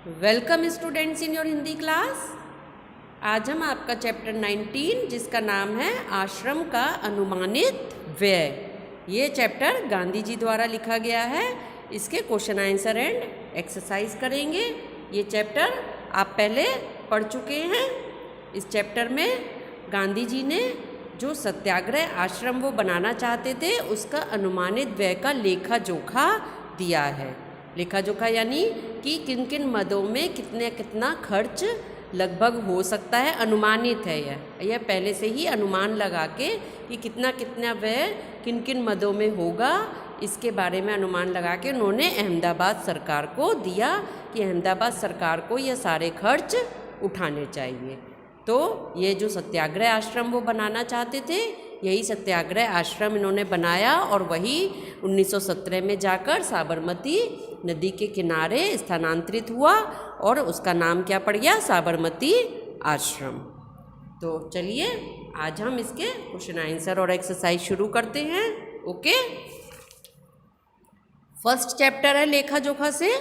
Welcome students in your Hindi class. आज हम आपका चैप्टर 19 जिसका नाम है आश्रम का अनुमानित व्यय, ये चैप्टर गांधी जी द्वारा लिखा गया है। इसके क्वेश्चन आंसर एंड एक्सरसाइज करेंगे। ये चैप्टर आप पहले पढ़ चुके हैं। इस चैप्टर में गांधी जी ने जो सत्याग्रह आश्रम वो बनाना चाहते थे उसका अनुमानित व्यय का लेखा जोखा दिया है। लेखा जोखा यानी कि किन किन मदों में कितना खर्च लगभग हो सकता है, अनुमानित है यह पहले से ही अनुमान लगा के कि कितना व्यय किन किन मदों में होगा, इसके बारे में अनुमान लगा के उन्होंने अहमदाबाद सरकार को दिया कि अहमदाबाद सरकार को यह सारे खर्च उठाने चाहिए। तो ये जो सत्याग्रह आश्रम वो बनाना चाहते थे, यही सत्याग्रह आश्रम इन्होंने बनाया और वही 1917 में जाकर साबरमती नदी के किनारे स्थानांतरित हुआ और उसका नाम क्या पड़ गया, साबरमती आश्रम। तो चलिए आज हम इसके क्वेश्चन आंसर और एक्सरसाइज शुरू करते हैं। ओके, फर्स्ट चैप्टर है लेखा जोखा से।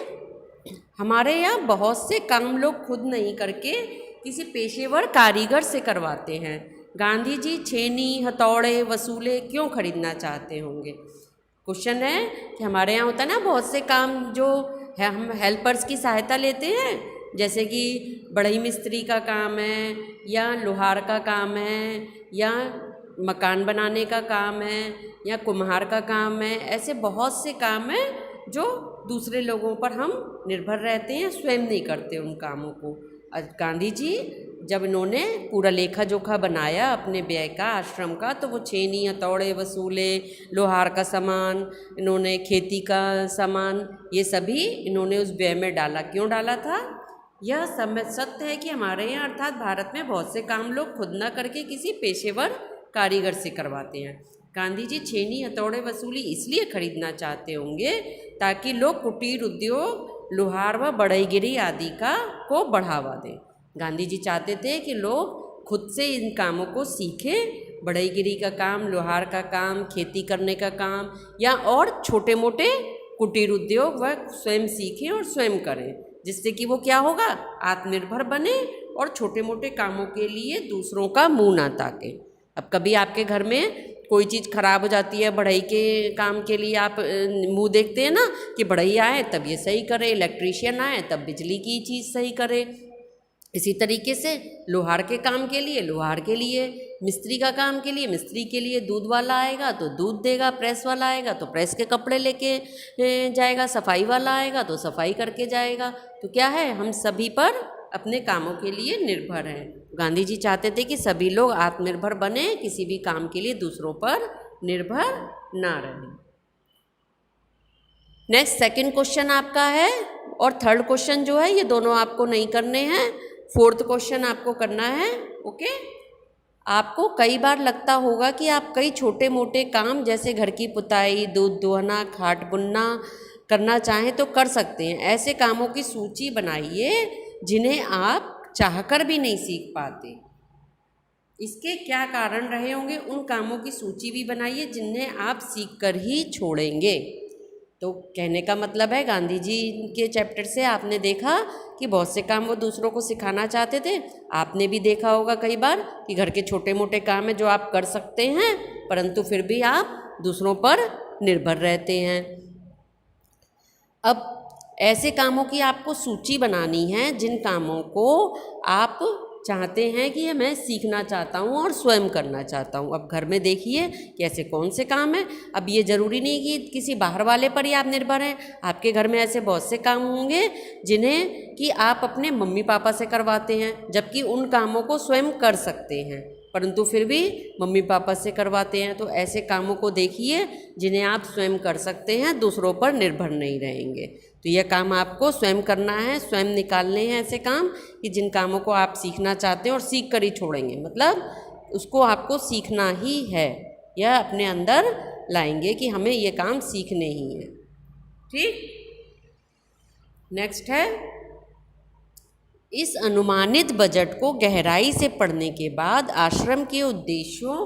हमारे यहाँ बहुत से काम लोग खुद नहीं करके किसी पेशेवर कारीगर से करवाते हैं। गांधी जी छेनी, हथौड़े, वसूले क्यों खरीदना चाहते होंगे? क्वेश्चन है कि हमारे यहाँ होता है ना बहुत से काम जो है हम हेल्पर्स की सहायता लेते हैं, जैसे कि बढ़ई मिस्त्री का काम है या लोहार का काम है या मकान बनाने का काम है या कुम्हार का काम है। ऐसे बहुत से काम हैं जो दूसरे लोगों पर हम निर्भर रहते हैं, स्वयं नहीं करते उन कामों को। गांधी जी जब इन्होंने पूरा लेखा जोखा बनाया अपने व्यय का आश्रम का, तो वो छेनी, हथौड़े, वसूले, लोहार का सामान, इन्होंने खेती का सामान, ये सभी इन्होंने उस व्यय में डाला। क्यों डाला था? यह सत्य है कि हमारे यहाँ अर्थात भारत में बहुत से काम लोग खुद न करके किसी पेशेवर कारीगर से करवाते हैं। गांधी जी छेनी, हथौड़े, वसूली इसलिए खरीदना चाहते होंगे ताकि लोग कुटीर उद्योग, लोहार व बढ़ईगिरी आदि को बढ़ावा दें। गांधी जी चाहते थे कि लोग खुद से इन कामों को सीखें, बढ़ईगिरी का काम, लोहार का काम, खेती करने का काम या और छोटे मोटे कुटीर उद्योग वह स्वयं सीखें और स्वयं करें, जिससे कि वो क्या होगा, आत्मनिर्भर बने और छोटे मोटे कामों के लिए दूसरों का मुंह ना ताके। अब कभी आपके घर में कोई चीज़ खराब हो जाती है, बढ़ई के काम के लिए आप मुंह देखते हैं ना कि बढ़ई आए तब ये सही करे, इलेक्ट्रीशियन आए तब बिजली की चीज़ सही करे। इसी तरीके से लोहार के काम के लिए लोहार के लिए, मिस्त्री का काम के लिए मिस्त्री के लिए, दूध वाला आएगा तो दूध देगा, प्रेस वाला आएगा तो प्रेस के कपड़े लेके जाएगा, सफाई वाला आएगा तो सफाई करके जाएगा। तो क्या है, हम सभी पर अपने कामों के लिए निर्भर हैं। गांधी जी चाहते थे कि सभी लोग आत्मनिर्भर बने, किसी भी काम के लिए दूसरों पर निर्भर ना रहें। नेक्स्ट सेकंड क्वेश्चन आपका है और थर्ड क्वेश्चन जो है ये दोनों आपको नहीं करने हैं, फोर्थ क्वेश्चन आपको करना है। ओके, आपको कई बार लगता होगा कि आप कई छोटे मोटे काम जैसे घर की पुताई, दूध दोहना, खाट बुनना करना चाहें तो कर सकते हैं। ऐसे कामों की सूची बनाइए जिन्हें आप चाहकर भी नहीं सीख पाते। इसके क्या कारण रहे होंगे, उन कामों की सूची भी बनाइए जिन्हें आप सीख कर ही छोड़ेंगे। तो कहने का मतलब है गांधी जी के चैप्टर से आपने देखा कि बहुत से काम वो दूसरों को सिखाना चाहते थे। आपने भी देखा होगा कई बार कि घर के छोटे मोटे काम हैं जो आप कर सकते हैं, परंतु फिर भी आप दूसरों पर निर्भर रहते हैं। अब ऐसे कामों की आपको सूची बनानी है जिन कामों को आप चाहते हैं कि मैं सीखना चाहता हूँ और स्वयं करना चाहता हूँ। अब घर में देखिए कि ऐसे कौन से काम हैं। अब ये ज़रूरी नहीं कि किसी बाहर वाले पर ही आप निर्भर हैं, आपके घर में ऐसे बहुत से काम होंगे जिन्हें कि आप अपने मम्मी पापा से करवाते हैं, जबकि उन कामों को स्वयं कर सकते हैं परंतु फिर भी मम्मी पापा से करवाते हैं। तो ऐसे कामों को देखिए जिन्हें आप स्वयं कर सकते हैं, दूसरों पर निर्भर नहीं रहेंगे। तो यह काम आपको स्वयं करना है, स्वयं निकालने हैं ऐसे काम कि जिन कामों को आप सीखना चाहते हैं और सीख कर ही छोड़ेंगे, मतलब उसको आपको सीखना ही है, यह अपने अंदर लाएंगे कि हमें ये काम सीखने ही हैं। ठीक, नेक्स्ट है, इस अनुमानित बजट को गहराई से पढ़ने के बाद आश्रम के उद्देश्यों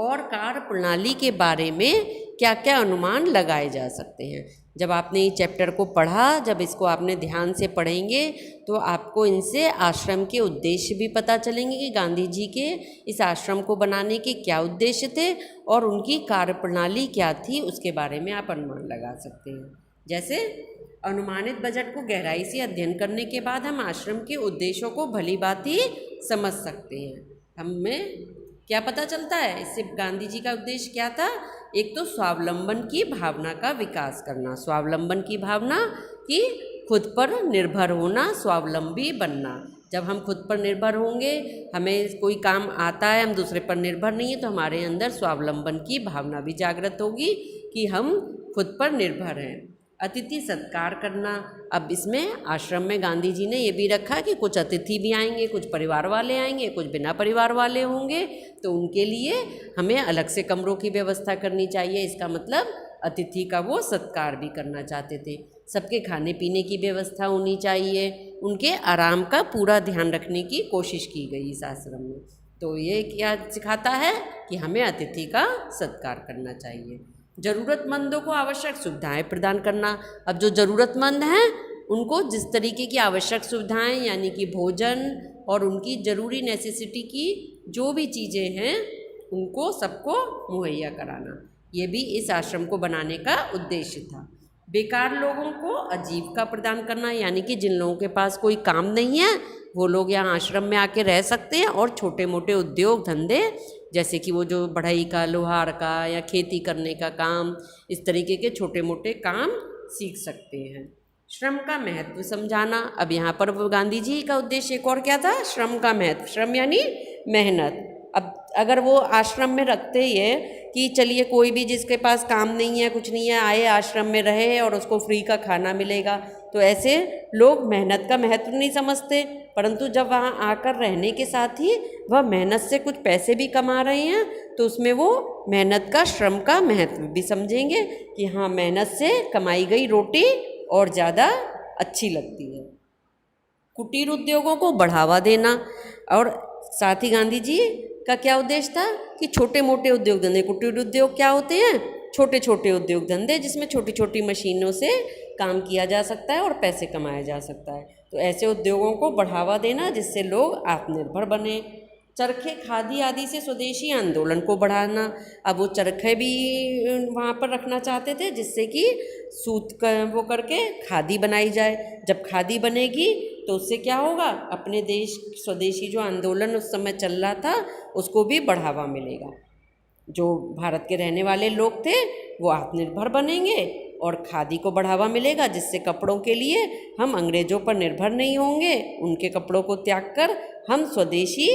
और कार्य प्रणाली के बारे में क्या क्या अनुमान लगाए जा सकते हैं। जब आपने इस चैप्टर को पढ़ा, जब इसको आपने ध्यान से पढ़ेंगे तो आपको इनसे आश्रम के उद्देश्य भी पता चलेंगे कि गांधी जी के इस आश्रम को बनाने के क्या उद्देश्य थे और उनकी कार्यप्रणाली क्या थी, उसके बारे में आप अनुमान लगा सकते हैं। जैसे अनुमानित बजट को गहराई से अध्ययन करने के बाद हम आश्रम के उद्देश्यों को भली भांति समझ सकते हैं। हमें क्या पता चलता है इससे? गांधी जी का उद्देश्य क्या था? एक तो स्वावलंबन की भावना का विकास करना, स्वावलंबन की भावना कि खुद पर निर्भर होना, स्वावलंबी बनना। जब हम खुद पर निर्भर होंगे, हमें कोई काम आता है, हम दूसरे पर निर्भर नहीं है, तो हमारे अंदर स्वावलंबन की भावना भी जागृत होगी कि हम खुद पर निर्भर हैं। अतिथि सत्कार करना, अब इसमें आश्रम में गांधी जी ने ये भी रखा कि कुछ अतिथि भी आएंगे, कुछ परिवार वाले आएंगे, कुछ बिना परिवार वाले होंगे, तो उनके लिए हमें अलग से कमरों की व्यवस्था करनी चाहिए। इसका मतलब अतिथि का वो सत्कार भी करना चाहते थे। सबके खाने पीने की व्यवस्था होनी चाहिए, उनके आराम का पूरा ध्यान रखने की कोशिश की गई इस आश्रम में। तो ये क्या सिखाता है कि हमें अतिथि का सत्कार करना चाहिए। ज़रूरतमंदों को आवश्यक सुविधाएं प्रदान करना, अब जो ज़रूरतमंद हैं उनको जिस तरीके की आवश्यक सुविधाएं यानी कि भोजन और उनकी ज़रूरी नेसेसिटी की जो भी चीज़ें हैं उनको सबको मुहैया कराना, ये भी इस आश्रम को बनाने का उद्देश्य था। बेकार लोगों को आजीविका प्रदान करना, यानी कि जिन लोगों के पास कोई काम नहीं है वो लोग यहाँ आश्रम में आके रह सकते हैं और छोटे मोटे उद्योग धंधे, जैसे कि वो जो बढ़ई का, लोहार का या खेती करने का काम, इस तरीके के छोटे मोटे काम सीख सकते हैं। श्रम का महत्व समझाना, अब यहाँ पर गांधी जी का उद्देश्य एक और क्या था? श्रम का महत्व, श्रम यानी मेहनत। अब अगर वो आश्रम में रखते ये कि चलिए कोई भी जिसके पास काम नहीं है, कुछ नहीं है, आए आश्रम में रहे और उसको फ्री का खाना मिलेगा, तो ऐसे लोग मेहनत का महत्व नहीं समझते। परंतु जब वहाँ आकर रहने के साथ ही वह मेहनत से कुछ पैसे भी कमा रहे हैं, तो उसमें वो मेहनत का, श्रम का महत्व भी समझेंगे कि हाँ, मेहनत से कमाई गई रोटी और ज़्यादा अच्छी लगती है। कुटीर उद्योगों को बढ़ावा देना, और साथ ही गांधी जी का क्या उद्देश्य था कि छोटे मोटे उद्योग धंधे, कुटीर उद्योग क्या होते हैं? छोटे छोटे उद्योग धंधे जिसमें छोटी छोटी मशीनों से काम किया जा सकता है और पैसे कमाया जा सकता है, तो ऐसे उद्योगों को बढ़ावा देना जिससे लोग आत्मनिर्भर बने। चरखे, खादी आदि से स्वदेशी आंदोलन को बढ़ाना, अब वो चरखे भी वहाँ पर रखना चाहते थे जिससे कि सूत का वो करके खादी बनाई जाए। जब खादी बनेगी तो उससे क्या होगा? अपने देश स्वदेशी जो आंदोलन उस समय चल रहा था उसको भी बढ़ावा मिलेगा। जो भारत के रहने वाले लोग थे वो आत्मनिर्भर बनेंगे और खादी को बढ़ावा मिलेगा, जिससे कपड़ों के लिए हम अंग्रेजों पर निर्भर नहीं होंगे, उनके कपड़ों को त्याग कर हम स्वदेशी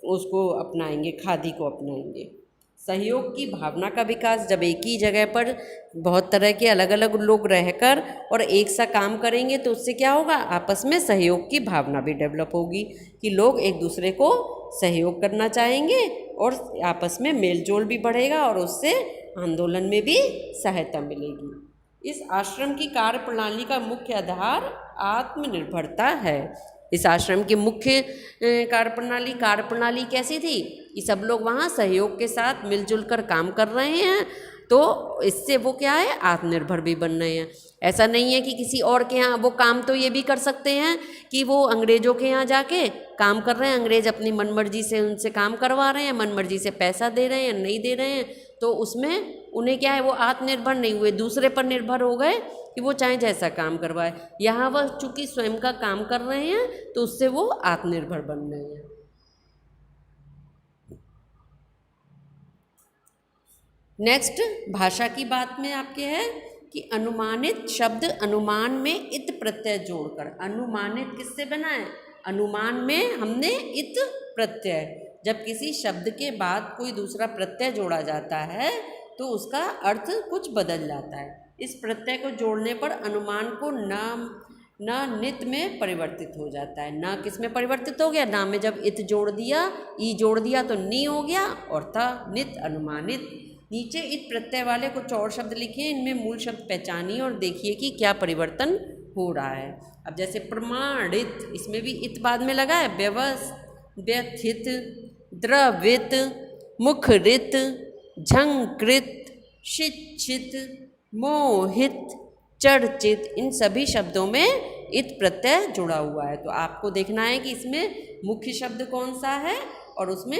उसको अपनाएंगे, खादी को अपनाएंगे। सहयोग की भावना का विकास, जब एक ही जगह पर बहुत तरह के अलग अलग लोग रहकर और एक सा काम करेंगे तो उससे क्या होगा? आपस में सहयोग की भावना भी डेवलप होगी कि लोग एक दूसरे को सहयोग करना चाहेंगे और आपस में मेलजोल भी बढ़ेगा और उससे आंदोलन में भी सहायता मिलेगी। इस आश्रम की कार्यप्रणाली का मुख्य आधार आत्मनिर्भरता है। इस आश्रम की मुख्य कार्यप्रणाली कैसी थी कि सब लोग वहाँ सहयोग के साथ मिलजुल कर काम कर रहे हैं, तो इससे वो क्या है? आत्मनिर्भर भी बन रहे हैं। ऐसा नहीं है कि किसी और के यहाँ वो काम, तो ये भी कर सकते हैं कि वो अंग्रेजों के यहाँ जाके काम कर रहे हैं, अंग्रेज अपनी मनमर्जी से उनसे काम करवा रहे हैं, मनमर्जी से पैसा दे रहे हैं, नहीं दे रहे हैं, तो उसमें उन्हें क्या है? वो आत्मनिर्भर नहीं हुए, दूसरे पर निर्भर हो गए कि वो चाहे जैसा काम करवाए। यहाँ वह चूंकि स्वयं का काम कर रहे हैं तो उससे वो आत्मनिर्भर बन रहे हैं। नेक्स्ट, भाषा की बात में आपके है कि अनुमानित शब्द, अनुमान में इत प्रत्यय जोड़कर, अनुमानित किससे बना है? अनुमान में हमने इत प्रत्यय, जब किसी शब्द के बाद कोई दूसरा प्रत्यय जोड़ा जाता है तो उसका अर्थ कुछ बदल जाता है। इस प्रत्यय को जोड़ने पर अनुमान को न नित में परिवर्तित हो जाता है। न किस में परिवर्तित हो गया? ना में जब इत जोड़ दिया, ई जोड़ दिया तो नी हो गया और था नित, अनुमानित। नीचे इत प्रत्यय वाले कुछ और शब्द लिखिए, इनमें मूल शब्द पहचानिए और देखिए कि क्या परिवर्तन हो रहा है। अब जैसे प्रमाणित, इसमें भी इत बाद में लगा है। व्यथित, द्रवित, मुखरित, झंकृत, शिक्षित, मोहित, चढ़ चित, इन सभी शब्दों में इत प्रत्यय जुड़ा हुआ है। तो आपको देखना है कि इसमें मुख्य शब्द कौन सा है और उसमें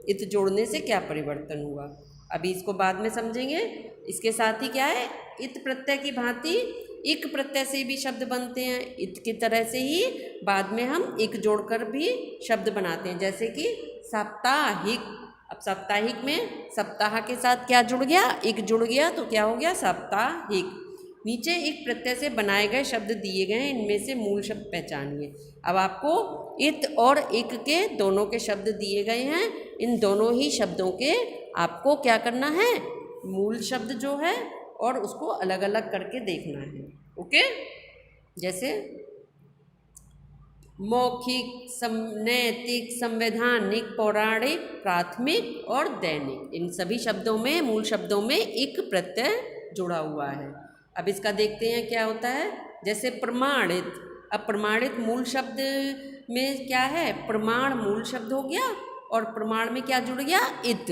इत जोड़ने से क्या परिवर्तन हुआ। अभी इसको बाद में समझेंगे। इसके साथ ही क्या है, इत प्रत्यय की भांति इक प्रत्यय से भी शब्द बनते हैं। इत की तरह से ही बाद में हम इक जोड़कर भी शब्द बनाते हैं, जैसे कि साप्ताहिक। अब साप्ताहिक में सप्ताह के साथ क्या जुड़ गया, इक जुड़ गया, तो क्या हो गया साप्ताहिक। नीचे एक प्रत्यय से बनाए गए शब्द दिए गए हैं, इनमें से मूल शब्द पहचानिए। अब आपको इत और इक के दोनों के शब्द दिए गए हैं, इन दोनों ही शब्दों के आपको क्या करना है, मूल शब्द जो है और उसको अलग अलग करके देखना है। ओके, जैसे मौखिक, नैतिक, संवैधानिक, पौराणिक, प्राथमिक और दैनिक, इन सभी शब्दों में, मूल शब्दों में इक प्रत्यय जुड़ा हुआ है। अब इसका देखते हैं क्या होता है। जैसे प्रमाणित, अब प्रमाणित मूल शब्द में क्या है, प्रमाण मूल शब्द हो गया और प्रमाण में क्या जुड़ गया, इत।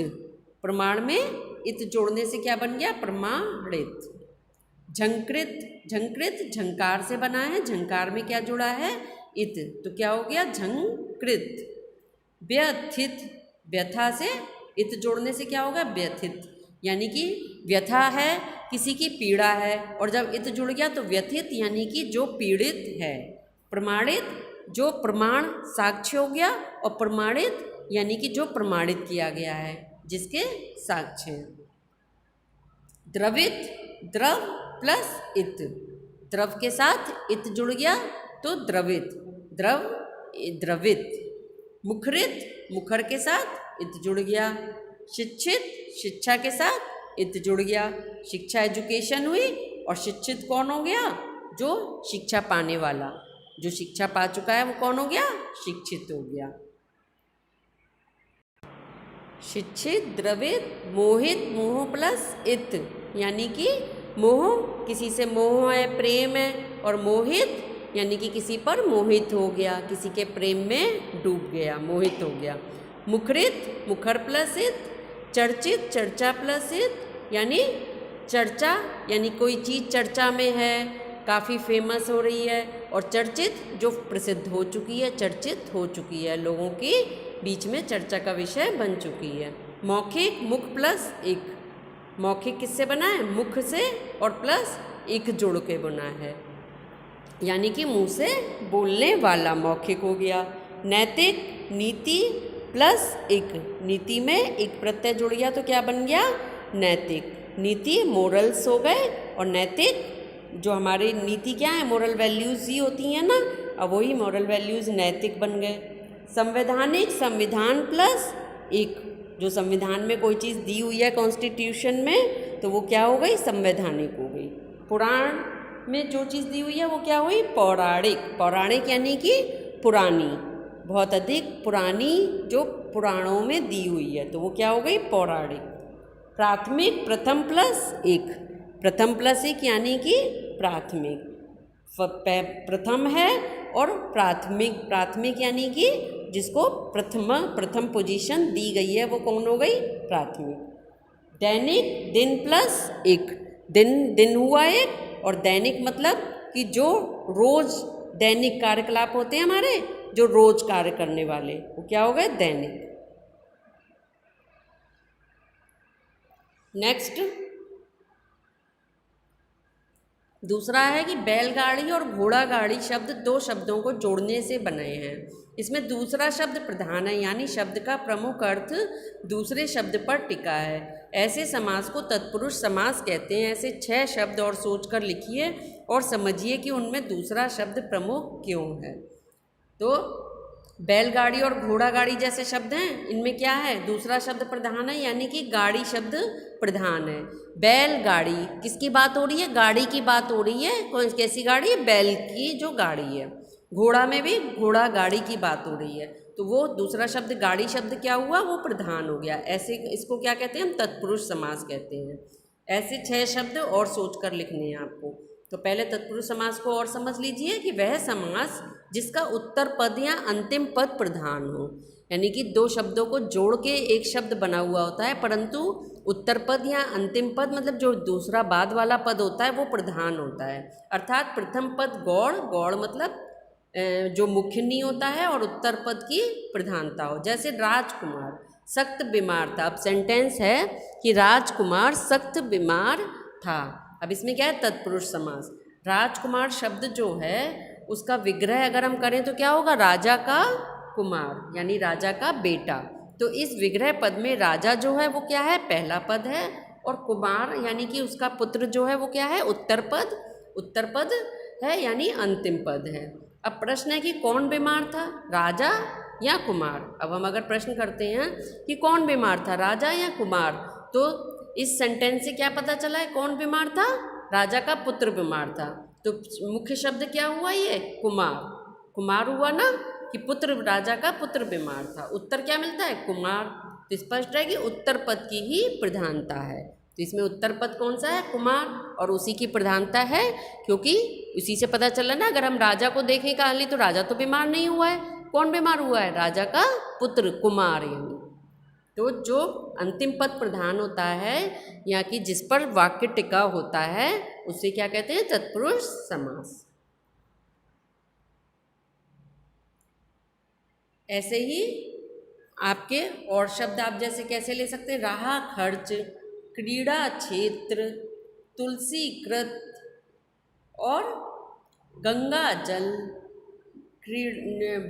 प्रमाण में इत जोड़ने से क्या बन गया, प्रमाणित। झंकृत, झंकृत झंकार से बना है, झंकार में क्या जुड़ा है, इत, तो क्या हो गया झंकृत। व्यथित, व्यथा से इत जोड़ने से क्या होगा, व्यथित, यानी कि व्यथा है, किसी की पीड़ा है, और जब इत जुड़ गया तो व्यथित यानी कि जो पीड़ित है। प्रमाणित, जो प्रमाण साक्ष्य हो गया, और प्रमाणित यानी कि जो प्रमाणित किया गया है, जिसके साक्ष्य हैं। द्रवित, द्रव प्लस इत, द्रव के साथ इत जुड़ गया तो द्रवित, द्रव द्रवित। मुखरित, मुखर के साथ इत जुड़ गया। शिक्षित, शिक्षा के साथ इत जुड़ गया। शिक्षा एजुकेशन हुई, और शिक्षित कौन हो गया, जो शिक्षा पाने वाला, जो शिक्षा पा चुका है वो कौन हो गया, शिक्षित हो गया। शिक्षित, द्रवित, मोहित, मोह प्लस इत, यानी कि मोह, किसी से मोह है, प्रेम है, और मोहित यानी कि किसी पर मोहित हो गया, किसी के प्रेम में डूब गया, मोहित हो गया। मुखरित, मुखर प्लस इत। चर्चित, चर्चा प्लस इत, यानी चर्चा यानी कोई चीज़ चर्चा में है, काफ़ी फेमस हो रही है, और चर्चित जो प्रसिद्ध हो चुकी है, चर्चित हो चुकी है, लोगों के बीच में चर्चा का विषय बन चुकी है। मौखिक, मुख प्लस इक, मौखिक किससे बना है, मुख से, और प्लस इक जोड़ के बना है, यानी कि मुंह से बोलने वाला मौखिक हो गया। नैतिक, नीति प्लस इक, नीति में एक प्रत्यय जुड़ गया तो क्या बन गया, नैतिक। नीति मोरल्स हो गए, और नैतिक जो हमारी नीति क्या है, मोरल वैल्यूज़ ही होती हैं ना, अब वही मोरल वैल्यूज़ नैतिक बन गए। संवैधानिक, संविधान प्लस इक, जो संविधान में कोई चीज़ दी हुई है कॉन्स्टिट्यूशन में, तो वो क्या हो गई, संवैधानिक हो गई। पुराण में जो चीज़ दी हुई है वो क्या हुई, पौराणिक। पौराणिक यानी कि पुरानी, बहुत अधिक पुरानी जो पुराणों में दी हुई है, तो वो क्या हो गई, पौराणिक। प्राथमिक, प्रथम प्लस एक, प्रथम प्लस एक यानी कि प्राथमिक, प्रथम है, और प्राथमिक, प्राथमिक यानी कि जिसको प्रथम पोजीशन दी गई है वो कौन हो गई, प्राथमिक। दैनिक, दिन प्लस एक, दिन, दिन हुआ एक, और दैनिक मतलब कि जो रोज दैनिक कार्यकलाप होते हैं हमारे, जो रोज कार्य करने वाले, वो क्या हो गए, दैनिक। नेक्स्ट दूसरा है कि बैलगाड़ी और घोड़ा गाड़ी शब्द दो शब्दों को जोड़ने से बने हैं। इसमें दूसरा शब्द प्रधान है, यानी शब्द का प्रमुख अर्थ दूसरे शब्द पर टिका है। ऐसे समास को तत्पुरुष समास कहते हैं। ऐसे 6 शब्द और सोचकर लिखिए और समझिए कि उनमें दूसरा शब्द प्रमुख क्यों है। तो बैलगाड़ी और घोड़ा गाड़ी जैसे शब्द हैं, इनमें क्या है, दूसरा शब्द प्रधान है, यानी कि गाड़ी शब्द प्रधान है। बैलगाड़ी किसकी बात हो रही है, गाड़ी की बात हो रही है। कौन कैसी गाड़ी है, बैल की जो गाड़ी है। घोड़ा में भी घोड़ा गाड़ी की बात हो रही है, तो वो दूसरा शब्द गाड़ी शब्द क्या हुआ, वो प्रधान हो गया। ऐसे इसको क्या कहते हैं, हम तत्पुरुष समास कहते हैं। ऐसे 6 शब्द और सोचकर लिखने हैं आपको। तो पहले तत्पुरुष समास को और समझ लीजिए कि वह समास जिसका उत्तर पद या अंतिम पद प्रधान हो। यानी कि दो शब्दों को जोड़ के एक शब्द बना हुआ होता है, परंतु उत्तर पद या अंतिम पद मतलब जो दूसरा बाद वाला पद होता है वो प्रधान होता है। अर्थात प्रथम पद गौड़, गौड़ मतलब जो मुख्य नहीं होता है, और उत्तर पद की प्रधानता हो। जैसे राजकुमार सख्त बीमार था। अब सेंटेंस है कि राजकुमार सख्त बीमार था। अब इसमें क्या है, तत्पुरुष समास। राजकुमार शब्द जो है उसका विग्रह अगर हम करें तो क्या होगा, राजा का कुमार यानी राजा का बेटा। तो इस विग्रह पद में राजा जो है वो क्या है, पहला पद है, और कुमार यानी कि उसका पुत्र जो है वो क्या है, उत्तर पद, उत्तर पद है यानी अंतिम पद है। अब प्रश्न है कि कौन बीमार था, राजा या कुमार। अब हम अगर प्रश्न करते हैं कि कौन बीमार था, राजा या कुमार, तो इस सेंटेंस से क्या पता चला है कौन बीमार था, राजा का पुत्र बीमार था। तो मुख्य शब्द क्या हुआ, ये कुमार, कुमार हुआ ना, कि पुत्र, राजा का पुत्र बीमार था। उत्तर क्या मिलता है, कुमार। तो स्पष्ट है कि उत्तर पद की ही प्रधानता है। तो इसमें उत्तर पद कौन सा है, कुमार, और उसी की प्रधानता है, क्योंकि उसी से पता चला ना। अगर हम राजा को देखें कहानी तो राजा तो बीमार नहीं हुआ है, कौन बीमार हुआ है, राजा का पुत्र कुमार। यानी तो जो अंतिम पद प्रधान होता है या कि जिस पर वाक्य टिका होता है उसे क्या कहते हैं, तत्पुरुष समास। ऐसे ही आपके और शब्द आप जैसे कैसे ले सकते हैं, राह खर्च, क्रीड़ा क्षेत्र, तुलसी कृत और गंगा जल,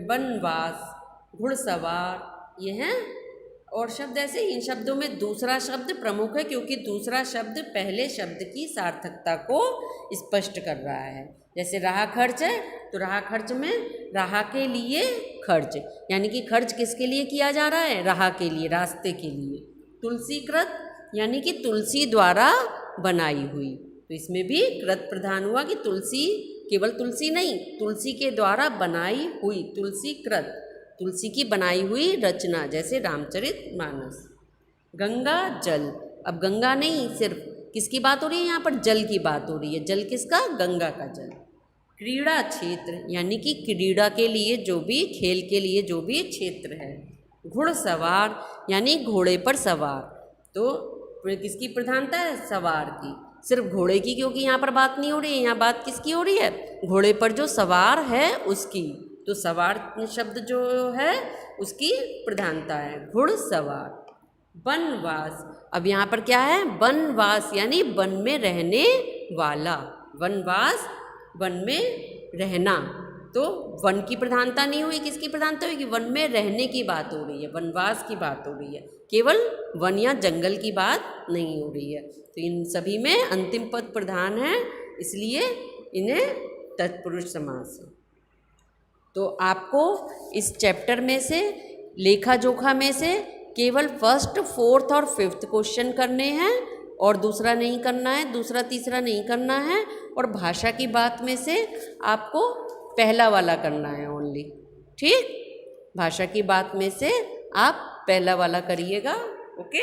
वनवास, घुड़सवार, ये हैं और शब्द। ऐसे इन शब्दों में दूसरा शब्द प्रमुख है, क्योंकि दूसरा शब्द पहले शब्द की सार्थकता को स्पष्ट कर रहा है। जैसे राह खर्च है तो राह खर्च में राह के लिए खर्च, यानी कि खर्च किसके लिए किया जा रहा है, राह के लिए, रास्ते के लिए। तुलसी कृत यानी कि तुलसी द्वारा बनाई हुई, तो इसमें भी कृत प्रधान हुआ कि तुलसी, केवल तुलसी नहीं, तुलसी के द्वारा बनाई हुई, तुलसी कृत, तुलसी की बनाई हुई रचना, जैसे रामचरितमानस। गंगा जल, अब गंगा नहीं, सिर्फ किसकी बात हो रही है यहाँ पर, जल की बात हो रही है। जल किसका, गंगा का जल। क्रीड़ा क्षेत्र यानी कि क्रीड़ा के लिए जो भी, खेल के लिए जो भी क्षेत्र है। घुड़सवार यानी घोड़े पर सवार, तो किसकी प्रधानता है, सवार की, सिर्फ घोड़े की, क्योंकि यहाँ पर बात नहीं हो रही है, यहाँ बात किसकी हो रही है, घोड़े पर जो सवार है उसकी। तो सवार शब्द जो है उसकी प्रधानता है, घुड़सवार। वनवास, अब यहाँ पर क्या है, वनवास यानी वन में रहने वाला, वनवास वन में रहना। तो वन की प्रधानता नहीं हुई, किसकी प्रधानता हुई, कि वन में रहने की बात हो रही है, वनवास की बात हो रही है, केवल वन या जंगल की बात नहीं हो रही है। तो इन सभी में अंतिम पद प्रधान है, इसलिए इन्हें तत्पुरुष समास है। तो आपको इस चैप्टर में से, लेखा जोखा में से केवल फर्स्ट, फोर्थ और फिफ्थ क्वेश्चन करने हैं, और दूसरा नहीं करना है, दूसरा तीसरा नहीं करना है। और भाषा की बात में से आपको पहला वाला करना है ओनली, ठीक। भाषा की बात में से आप पहला वाला करिएगा, ओके।